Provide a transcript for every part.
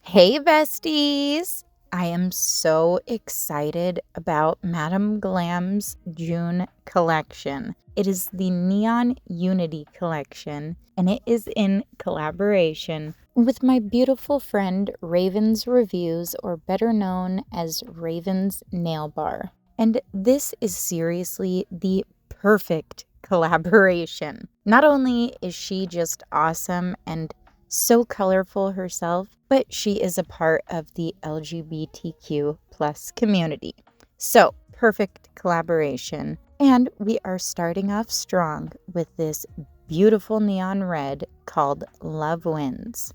Hey besties! I am so excited about Madame Glam's June collection. It is the Neon Unity collection, and it is in collaboration with my beautiful friend Raven's Reviews, or better known as Raven's Nail Bar. And this is seriously the perfect collaboration. Not only is she just awesome and so colorful herself, but she is a part of the LGBTQ plus community. So, perfect collaboration. And we are starting off strong with this beautiful neon red called Love Wins.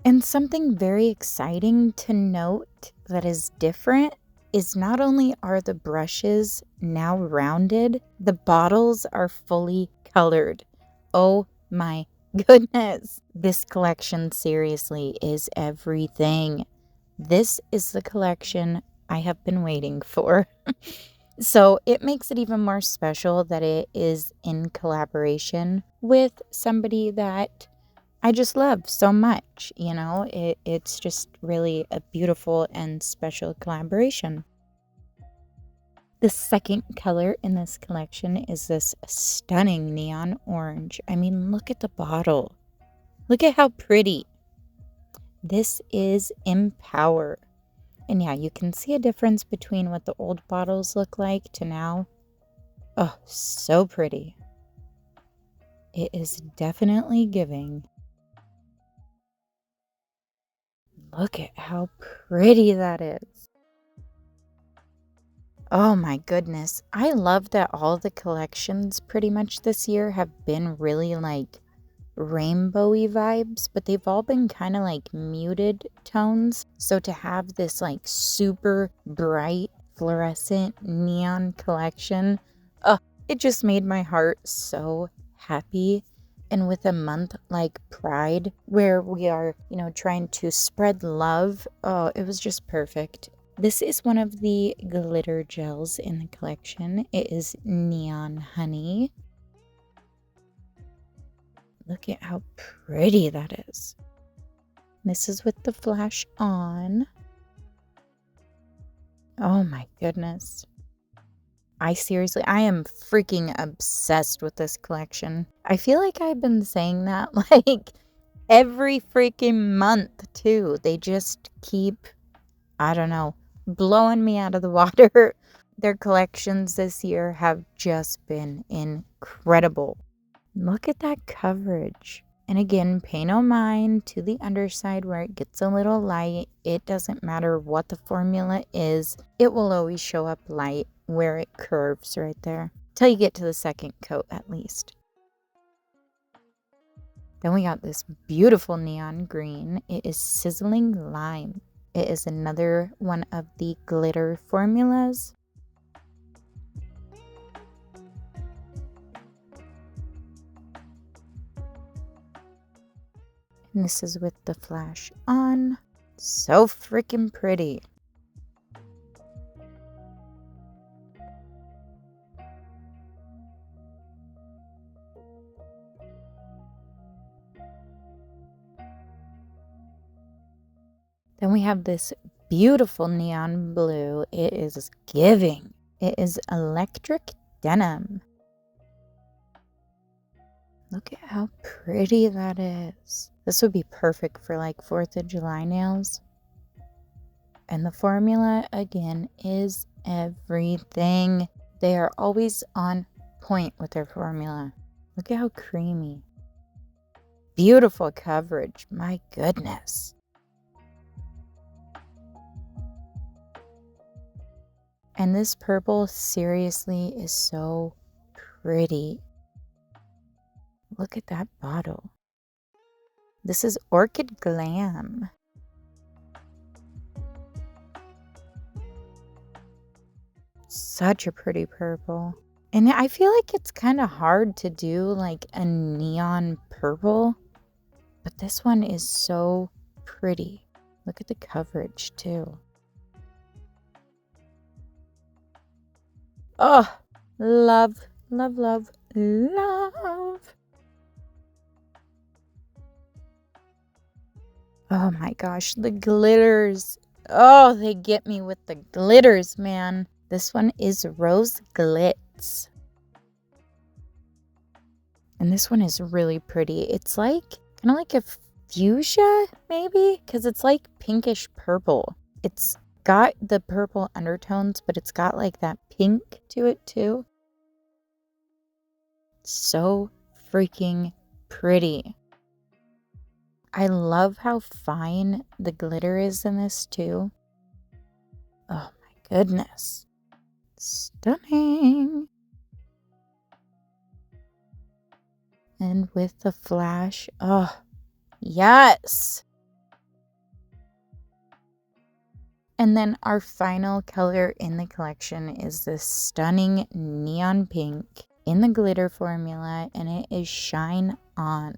And something very exciting to note that is different is not only are the brushes now rounded, the bottles are fully colored. Oh my goodness. This collection seriously is everything. This is the collection I have been waiting for. So it makes it even more special that it is in collaboration with somebody that I just love so much, it's just really a beautiful and special collaboration. The second color in this collection is this stunning neon orange. I mean, look at the bottle. Look at how pretty. This is Empower. And yeah, you can see a difference between what the old bottles look like to now. Oh, so pretty. It is definitely giving. Look at how pretty that is. Oh my goodness. I love that all the collections pretty much this year have been really like rainbowy vibes, but they've all been kind of like muted tones. So to have this like super bright fluorescent neon collection, it just made my heart so happy. And with a month like Pride, where we are, trying to spread love, oh, it was just perfect. This is one of the glitter gels in the collection. It is Neon Honey. Look at how pretty that is. This is with the flash on. Oh my goodness. I am freaking obsessed with this collection. I feel like I've been saying that like every freaking month too. They just keep, I don't know, blowing me out of the water. Their collections this year have just been incredible. Look at that coverage. And again, pay no mind to the underside where it gets a little light. It doesn't matter what the formula is. It will always show up light where it curves right there. Till you get to the second coat at least. Then we got this beautiful neon green. It is Sizzling Lime. It is another one of the glitter formulas. And this is with the flash on. So freaking pretty. Then we have this beautiful neon blue. It is giving. It is Electric Denim. Look at how pretty that is. This would be perfect for like 4th of July nails. And the formula, again, is everything. They are always on point with their formula. Look at how creamy. Beautiful coverage. My goodness. And this purple seriously is so pretty. Look at that bottle. This is Orchid Glam. Such a pretty purple. And I feel like it's kind of hard to do like a neon purple, but this one is so pretty. Look at the coverage too. Oh, love, love, love, love. Oh my gosh, the glitters. Oh, they get me with the glitters, man. This one is Rose Glitz. And this one is really pretty. It's like kind of like a fuchsia, maybe, because it's like pinkish purple. It's got the purple undertones, but it's got like that pink to it too. So freaking pretty. I love how fine the glitter is in this too. Oh my goodness. Stunning. And with the flash, oh, yes. And then our final color in the collection is this stunning neon pink in the glitter formula, and it is Shine On.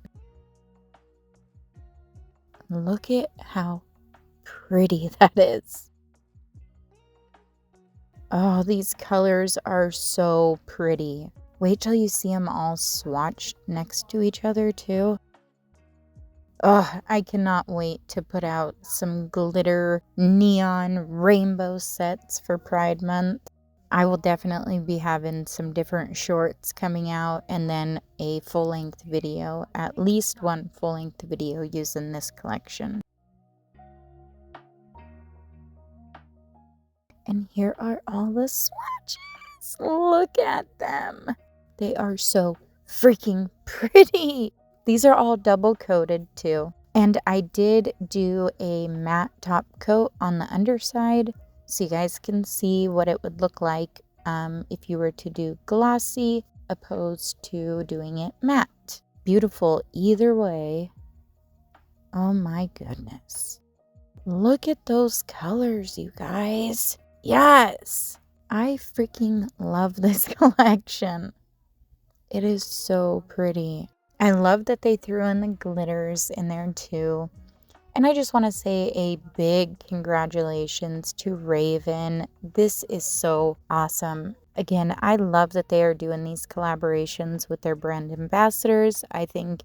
Look at how pretty that is. Oh, these colors are so pretty. Wait till you see them all swatched next to each other too. Oh, I cannot wait to put out some glitter neon rainbow sets for Pride Month. I will definitely be having some different shorts coming out and then a full-length video, at least one full-length video using this collection. And here are all the swatches. Look at them. They are so freaking pretty. These are all double coated too. And I did do a matte top coat on the underside so you guys can see what it would look like if you were to do glossy opposed to doing it matte. Beautiful either way. Oh my goodness. Look at those colors, you guys. Yes. I freaking love this collection. It is so pretty. I love that they threw in the glitters in there too. And I just want to say a big congratulations to Raven. This is so awesome. Again, I love that they are doing these collaborations with their brand ambassadors. I think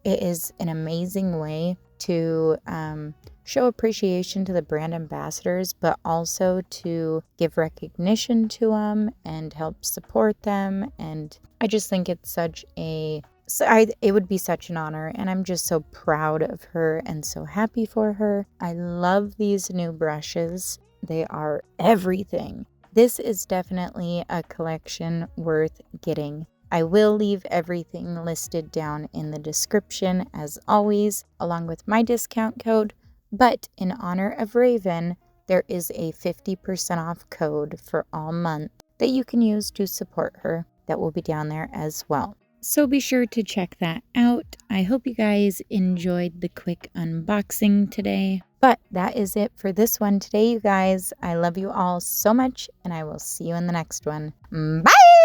it is an amazing way to show appreciation to the brand ambassadors, but also to give recognition to them and help support them. And I just think it's such a it would be such an honor, and I'm just so proud of her and so happy for her. I love these new brushes. They are everything. This is definitely a collection worth getting. I will leave everything listed down in the description as always, along with my discount code. But in honor of Raven, there is a 50% off code for all month that you can use to support her. That will be down there as well. So be sure to check that out. I hope you guys enjoyed the quick unboxing today. But that is it for this one today, you guys. I love you all so much, and I will see you in the next one. Bye!